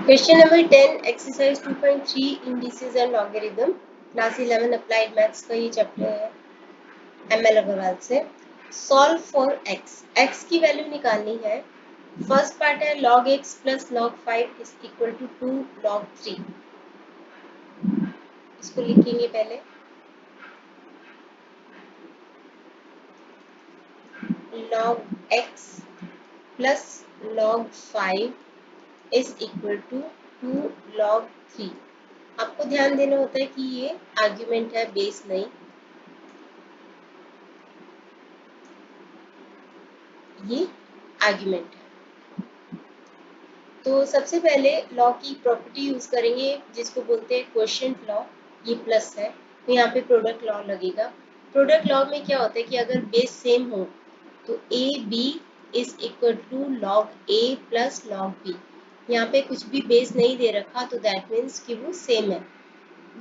Question number 10 exercise 2.3 indices and logarithm class 11 applied maths का ये chapter है ML Aggarwal से। सॉल्व फॉर x की वैल्यू निकालनी है। फर्स्ट पार्ट है log x plus log 5 is equal to 2 log 3। इसको लिखेंगे पहले log x plus log 5 is equal to 2 log 3। आपको ध्यान देना होता है कि ये आर्ग्यूमेंट है, बेस नहीं, ये आर्ग्यूमेंट है। तो सबसे पहले लॉ की प्रॉपर्टी यूज करेंगे जिसको बोलते हैं क्वोशिएंट लॉ। ये प्लस है तो यहाँ पे प्रोडक्ट लॉ लगेगा। प्रोडक्ट लॉ में क्या होता है कि अगर बेस सेम हो तो A B is equal to log A plus log B. यहाँ पे कुछ भी बेस नहीं दे रखा तो दैट मीन्स कि वो सेम है।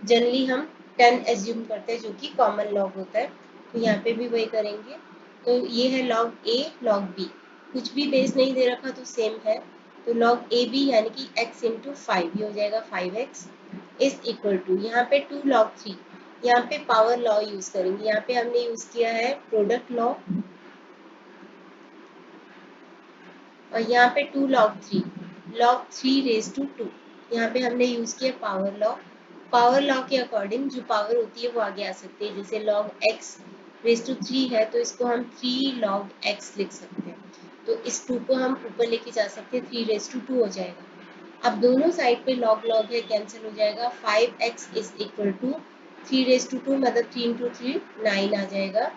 जनरली हम 10 एज्यूम करते हैं जो कि कॉमन लॉग होता है, तो यहाँ पे भी वही करेंगे। तो ये है लॉग ए लॉग बी, कुछ भी बेस नहीं दे रखा तो सेम है। तो लॉग ए बी यानी कि x इंटू 5 ये हो जाएगा 5x इज इक्वल टू यहाँ पे 2 लॉग 3। यहाँ पे पावर लॉ यूज करेंगे। यहाँ पे हमने यूज किया है प्रोडक्ट लॉ और यहाँ पे 2 लॉग 3 रेज टू 2। यहाँ पे हमने यूज किया पावर लॉ। पावर लॉ के अकॉर्डिंग जो पावर होती है वो आगे आ सकती है। जैसे लॉग x रेज टू 3 है तो इसको हम 3 लॉग x लिख सकते हैं। तो इस 2 को हम ऊपर लेके जा सकते हैं, 3 रेज टू 2 हो जाएगा। अब दोनों साइड पे लॉग लॉग है, कैंसिल हो जाएगा। 5x is equal to 3 raise to 2 मतलब 3 इंटू 3 9 आ जाएगा।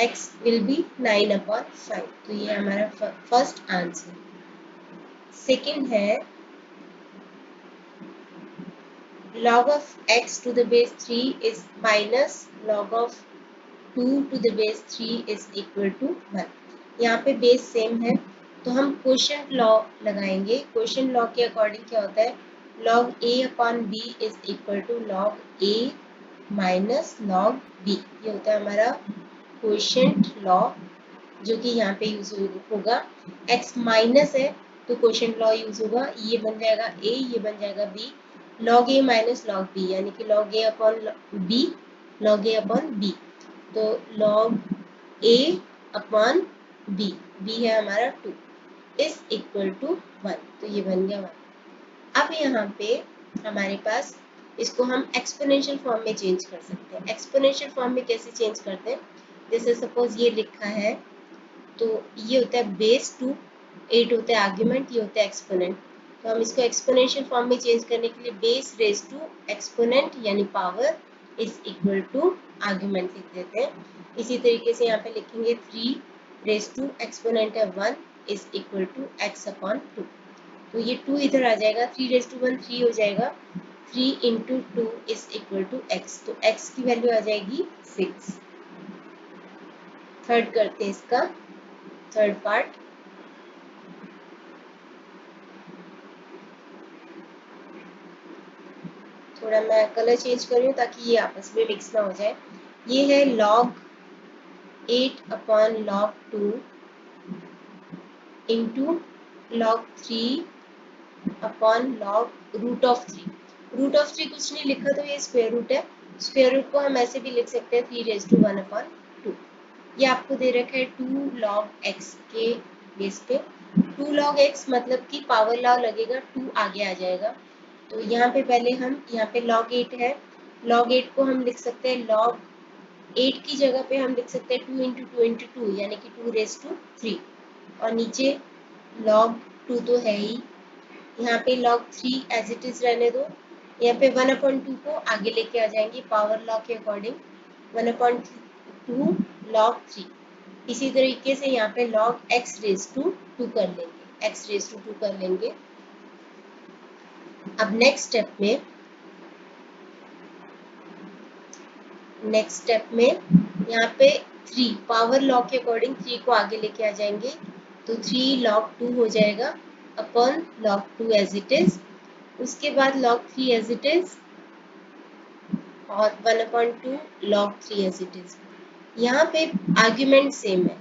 x will be 9/5। तो ये हमारा फर्स्ट आंसर। सेकेंड है log of x to the base 3 is minus log of 2 to the base 3 is equal to 1। यहाँ पे बेस सेम है तो हम क्वोशिएंट लॉ लगाएंगे। क्वोशिएंट लॉ के अकॉर्डिंग क्या होता है, log a upon b is equal to log a minus log b। ये होता है हमारा क्वोशिएंट लॉ जो कि यहाँ पे यूज होगा। x माइनस है तो क्वोशिएंट लॉ यूज होगा। ये बन जाएगा a, ये बन जाएगा b। log a minus log b यानी कि log a upon b, log a upon b। तो log a upon b, b है हमारा 2 इज इक्वल टू 1। तो ये बन गया 1। अब यहाँ पे हमारे पास इसको हम एक्सपोनेंशियल फॉर्म में चेंज कर सकते हैं। एक्सपोनेंशियल फॉर्म में कैसे चेंज करते हैं, जैसे सपोज ये लिखा है तो ये होता है बेस 2, 8 होता है आर्ग्यूमेंट, ये होता है एक्सपोनेंट। तो हम इसको एक्सपोनेंशियल फॉर्म में चेंज करने के लिए बेस रेज टू एक्सपोनेंट यानी power is equal to argument लिख देते हैं। इसी तरीके से यहाँ पे लिखेंगे 3 रेज टू एक्सपोनेंट है 1 is equal to x upon 2। तो ये 2 इधर आ जाएगा, 3 रेज टू 1 3 हो जाएगा, 3 into 2 is equal to x। तो x की वैल्यू आ जाएगी 6। थर्ड करते हैं इसका थर्ड पार्ट। थोड़ा मैं कलर चेंज कर रही हूँ ताकि ये आपस में मिक्स ना हो जाए। ये है log 8 upon log 2 into log 3 upon log root of 3। Root of 3 कुछ नहीं लिखा तो ये स्क्वायर रूट है। स्क्वायर रूट को हम ऐसे भी लिख सकते हैं 3 रेज टू 1 अपॉन 2। ये आपको दे रखा है 2 log x के बेस पे। 2 log x मतलब कि पावर लॉ लगेगा, 2 आगे आ जाएगा। तो यहाँ पे पहले हम यहाँ पे log 8 है, log 8 को हम लिख सकते हैं log 8 की जगह पे हम लिख सकते हैं 2 इंटू 2 इंटू 2 यानी कि 2 रेज टू 3। और नीचे log 2 तो है ही, यहाँ पे log 3 एज इट इज रहने दो। यहाँ पे 1/2 को आगे लेके आ जाएंगे पावर लॉ के अकॉर्डिंग 1/2 log 3। इसी तरीके से यहाँ पे log x रेज टू 2 कर लेंगे, x रेज टू 2 कर लेंगे। अब नेक्स्ट स्टेप में यहाँ पे 3 पावर लॉ के अकॉर्डिंग 3 को आगे लेके आ जाएंगे तो 3 log 2 हो जाएगा upon log 2 as it is. उसके बाद log 3 एज इट इज और 1/2 log 3 एज इट इज। यहाँ पे आर्ग्यूमेंट सेम है,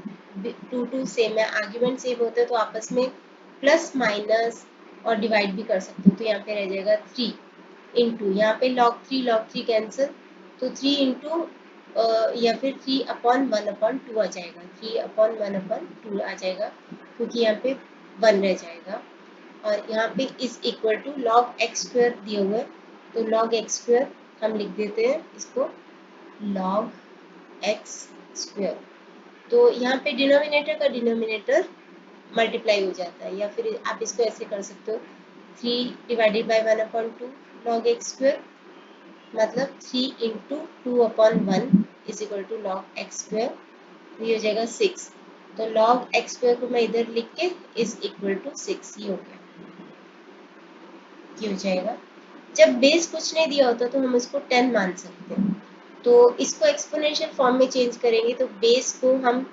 2 2 सेम है। आर्ग्यूमेंट सेम होते हैं तो आपस में प्लस माइनस और डिवाइड भी कर सकते हो, तो यहाँ पे रह जाएगा 3 इंटू, यहाँ पे log 3 कैंसिल, तो 3 इंटू या फिर 3/1/2 आ जाएगा, 3/1/2 आ जाएगा, क्योंकि यहाँ पे 1 रह जाएगा। और यहाँ पे is equal to log x square दिए हुए, तो log x स्क्वायर हम लिख देते हैं इसको log x स्क्वायर। तो यहाँ पे डिनोमिनेटर का डिनोमिनेटर मल्टीप्लाई हो जाता है, या फिर आप इसको ऐसे कर सकते हो 3/1/2 log x स्क्वायर, मतलब 3 into 2/1 is equal to log x square, तो ये हो जाएगा 6। तो log x स्क्वायर को मैं इधर लिख के इज इक्वल टू 6, ये हो गया, ये हो जाएगा। जब बेस कुछ नहीं दिया होता तो हम इसको 10 मान सकते हैं, तो इसको एक्सपोनेंशियल फॉर्म में चेंज करेंगे, तो बेस को हम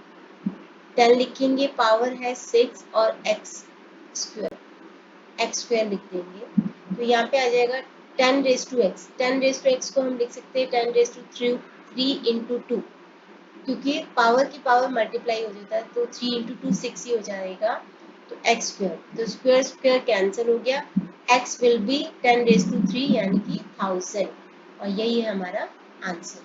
10 लिखेंगे, पावर है 6 और x स्क्वायर लिख देंगे, तो यहाँ पे आ जाएगा 10 raise to x. 10 raise to x को हम लिख सकते हैं 10 रेज टू 3 इंटू 2, क्योंकि पावर की पावर मल्टीप्लाई हो जाता है, तो 3 इंटू 2 6 ही हो जाएगा, तो एक्स स्क्वायर, तो स्क्वायर स्क्वायर कैंसिल हो गया, x will be 10 raise to 3 यानी कि 1000, और यही है हमारा आंसर।